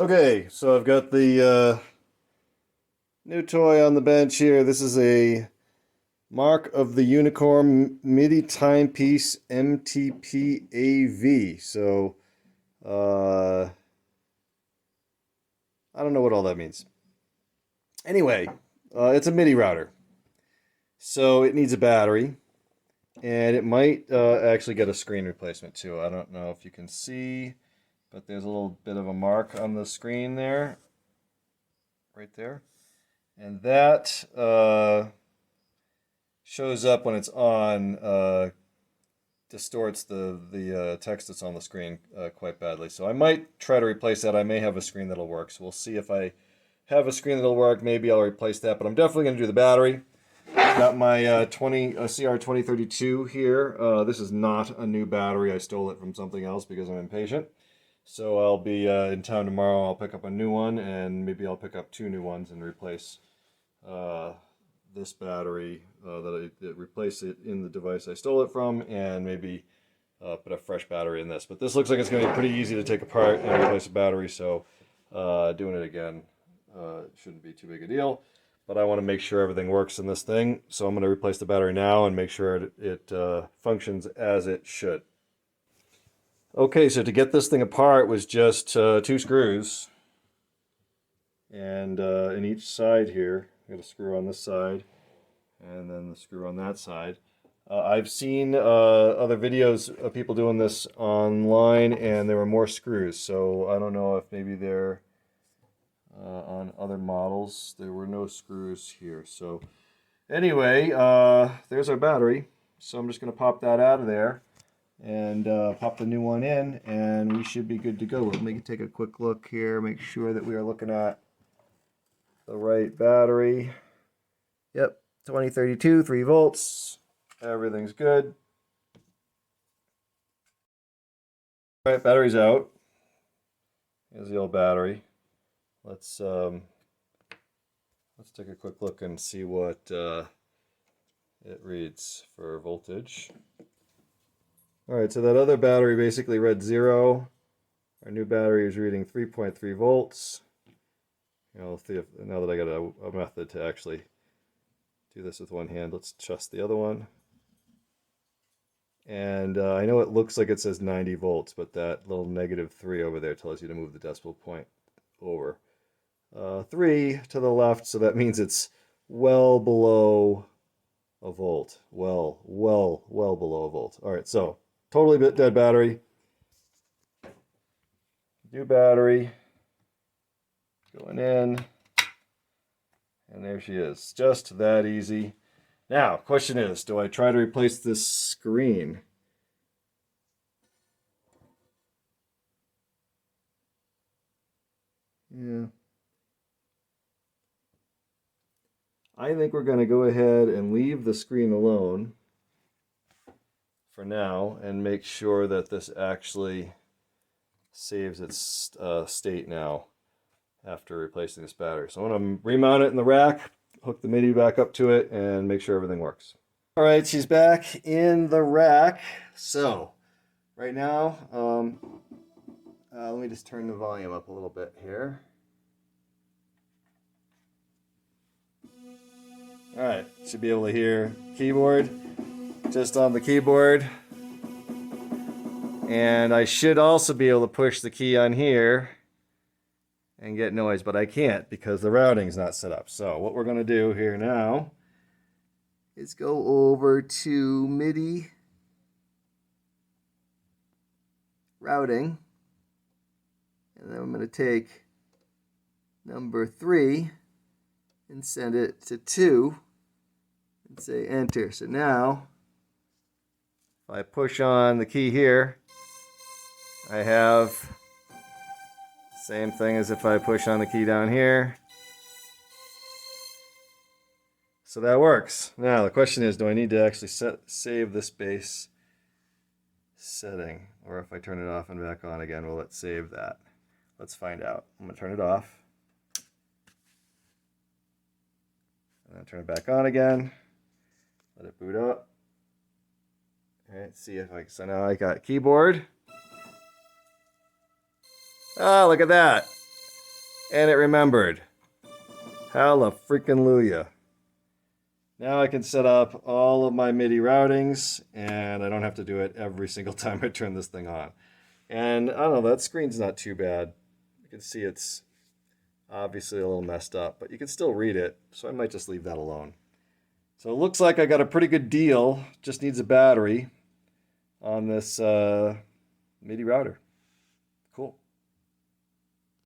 Okay, so I've got the new toy on the bench here. This is a Mark of the Unicorn Midi Timepiece MTP-AV. So, I don't know what all that means. Anyway, it's a MIDI router. So it needs a battery, and it might actually get a screen replacement too. I don't know if you can see, but there's a little bit of a mark on the screen there, right there. And that shows up when it's on, distorts the text that's on the screen quite badly. So I might try to replace that. I may have a screen that'll work. So we'll see if I have a screen that'll work. Maybe I'll replace that, but I'm definitely going to do the battery. Got my CR 2032 here. This is not a new battery. I stole it from something else because I'm impatient. So I'll be in town tomorrow. I'll pick up a new one, and maybe I'll pick up two new ones and replace uh, this battery that replace it in the device I stole it from, and maybe put a fresh battery in this. But this looks like it's going to be pretty easy to take apart and replace a battery, so doing it again shouldn't be too big a deal. But I want to make sure everything works in this thing, so I'm going to replace the battery now and make sure it functions as it should. Okay, so to get this thing apart was just two screws, and in each side here, I got a screw on this side, and then the screw on that side. I've seen other videos of people doing this online, and there were more screws, so I don't know if maybe they're on other models. There were no screws here. So anyway, there's our battery. So I'm just going to pop that out of there and pop the new one in, and we should be good to go. Let me take a quick look here, make sure that we are looking at the right battery. Yep, 2032, 3 volts. Everything's good. All right, battery's out. Here's the old battery. Let's take a quick look and see what it reads for voltage. All right, so that other battery basically read 0. Our new battery is reading 3.3 volts. Let's see if, now that I got a method to actually do this with one hand, let's adjust the other one. And I know it looks like it says 90 volts, but that little -3 over there tells you to move the decimal point over 3 to the left, so that means it's well below a volt. Well below a volt. All right, so totally dead battery. New battery going in, and there she is. Just that easy. Now, question is, do I try to replace this screen? Yeah. I think we're going to go ahead and leave the screen alone for now and make sure that this actually saves its state now after replacing this battery. So I'm going to remount it in the rack, hook the MIDI back up to it, and make sure everything works. All right, she's back in the rack. So right now, let me just turn the volume up a little bit here. All right, should be able to hear keyboard just on the keyboard. And I should also be able to push the key on here and get noise, but I can't because the routing's not set up. So what we're going to do here now is go over to MIDI routing, and then I'm going to take number 3 and send it to 2 and say enter. So now if I push on the key here, I have the same thing as if I push on the key down here. So that works. Now the question is, do I need to actually save this base setting? Or if I turn it off and back on again, will it save that? Let's find out. I'm going to turn it off. And then turn it back on again. Let it boot up. All right, see if I, so now I got keyboard. Ah, look at that. And it remembered. Hallelujah. Now I can set up all of my MIDI routings, and I don't have to do it every single time I turn this thing on. And I don't know, that screen's not too bad. You can see it's obviously a little messed up, but you can still read it, so I might just leave that alone. So it looks like I got a pretty good deal, just needs a battery on this MIDI router.